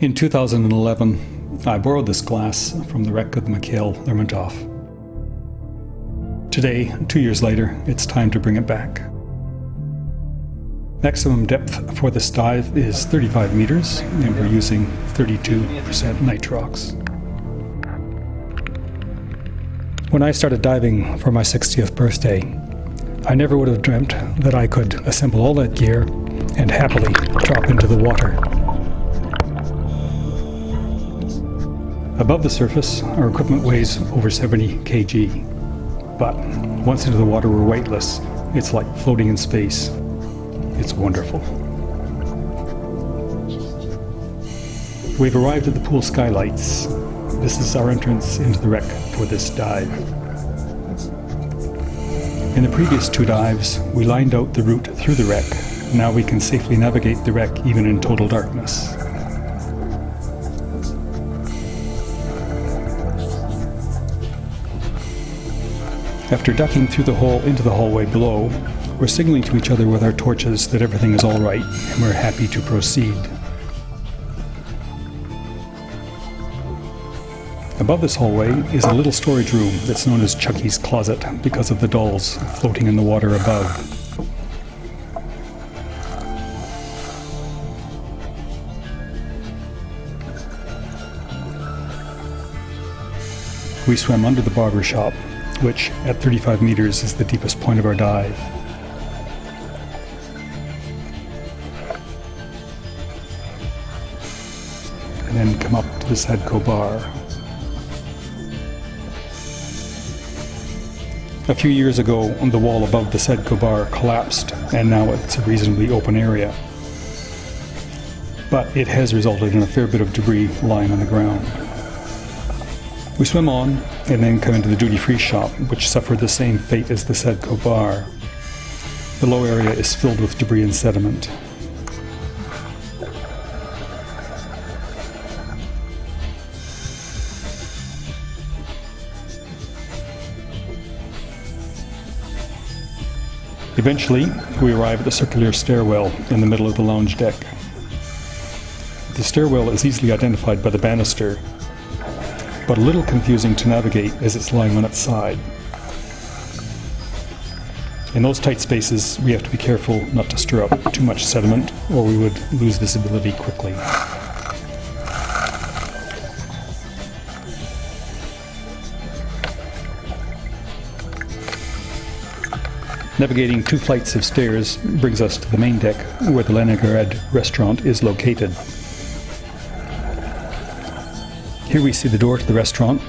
In 2011, I borrowed this glass from the wreck of the Mikhail Lermontov. Today, 2 years later, it's time to bring it back. Maximum depth for this dive is 35 meters, and we're using 32% nitrox. When I started diving for my 60th birthday, I never would have dreamt that I could assemble all that gear and happily drop into the water. Above the surface, our equipment weighs over 70 kg. But once into the water, we're weightless. It's like floating in space. It's wonderful. We've arrived at the pool skylights. This is our entrance into the wreck for this dive. In the previous 2 dives, we lined out the route through the wreck. Now we can safely navigate the wreck even in total darkness. After ducking through the hole into the hallway below, we're signaling to each other with our torches that everything is all right and we're happy to proceed. Above this hallway is a little storage room that's known as Chucky's Closet because of the dolls floating in the water above. We swam under the barber shop, which at 35 meters is the deepest point of our dive. And then come up to the Sadko bar. A few years ago, the wall above the Sadko bar collapsed, and now it's a reasonably open area. But it has resulted in a fair bit of debris lying on the ground. We swim on and then come into the duty-free shop, which suffered the same fate as the Sadko bar. The low area is filled with debris and sediment. Eventually, we arrive at the circular stairwell in the middle of the lounge deck. The stairwell is easily identified by the banister, but a little confusing to navigate as it's lying on its side. In those tight spaces, we have to be careful not to stir up too much sediment, or we would lose visibility quickly. Navigating 2 flights of stairs brings us to the main deck, where the Leningrad restaurant is located. Here we see the door to the restaurant,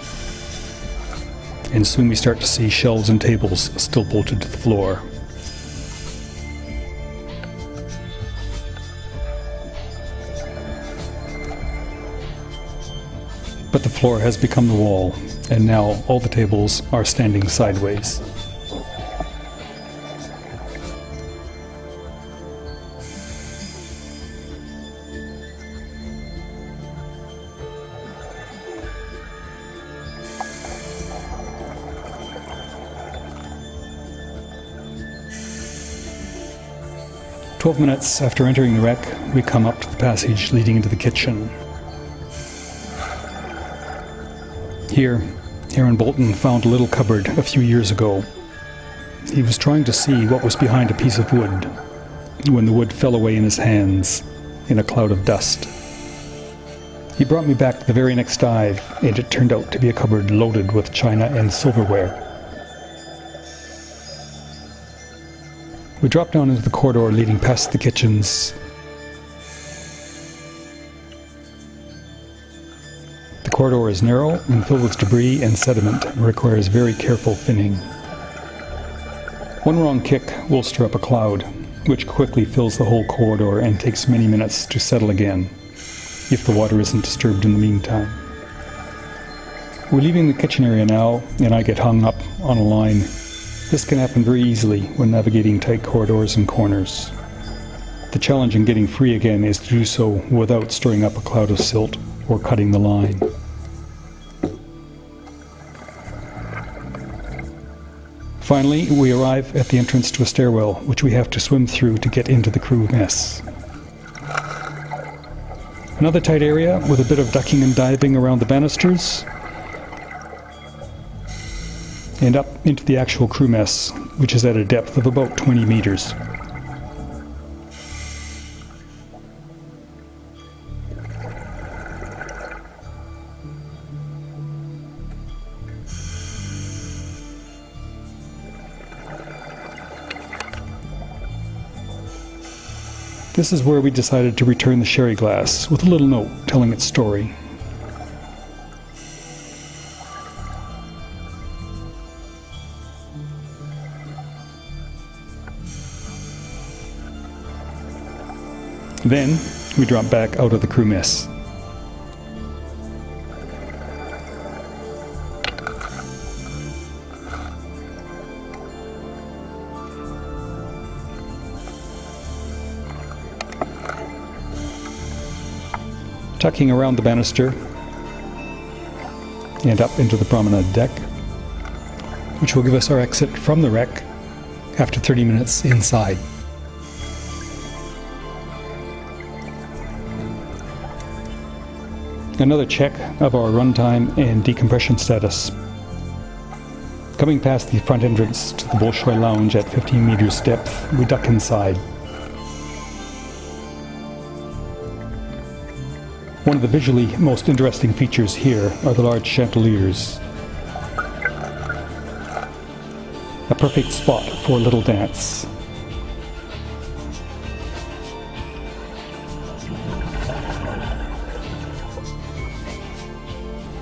and soon we start to see shelves and tables still bolted to the floor. But the floor has become the wall, and now all the tables are standing sideways. "12 minutes after entering the wreck, we come up to the passage leading into the kitchen. Here, Aaron Bolton found a little cupboard a few years ago. He was trying to see what was behind a piece of wood when the wood fell away in his hands in a cloud of dust. He brought me back the very next dive, and it turned out to be a cupboard loaded with china and silverware. We drop down into the corridor leading past the kitchens. The corridor is narrow and filled with debris and sediment and requires very careful thinning. One wrong kick will stir up a cloud, which quickly fills the whole corridor and takes many minutes to settle again, if the water isn't disturbed in the meantime. We're leaving the kitchen area now, and I get hung up on a line. This can happen very easily when navigating tight corridors and corners. The challenge in getting free again is to do so without stirring up a cloud of silt or cutting the line. Finally, we arrive at the entrance to a stairwell, which we have to swim through to get into the crew mess. Another tight area with a bit of ducking and diving around the banisters, and up into the actual crew mess, which is at a depth of about 20 meters. This is where we decided to return the sherry glass with a little note telling its story. Then we drop back out of the crew mess. Tucking around the banister and up into the promenade deck, which will give us our exit from the wreck after 30 minutes inside. Another check of our runtime and decompression status. Coming past the front entrance to the Bolshoi Lounge at 15 meters depth, we duck inside. One of the visually most interesting features here are the large chandeliers. A perfect spot for a little dance.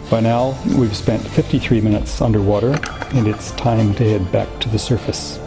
By now, we've spent 53 minutes underwater, and it's time to head back to the surface.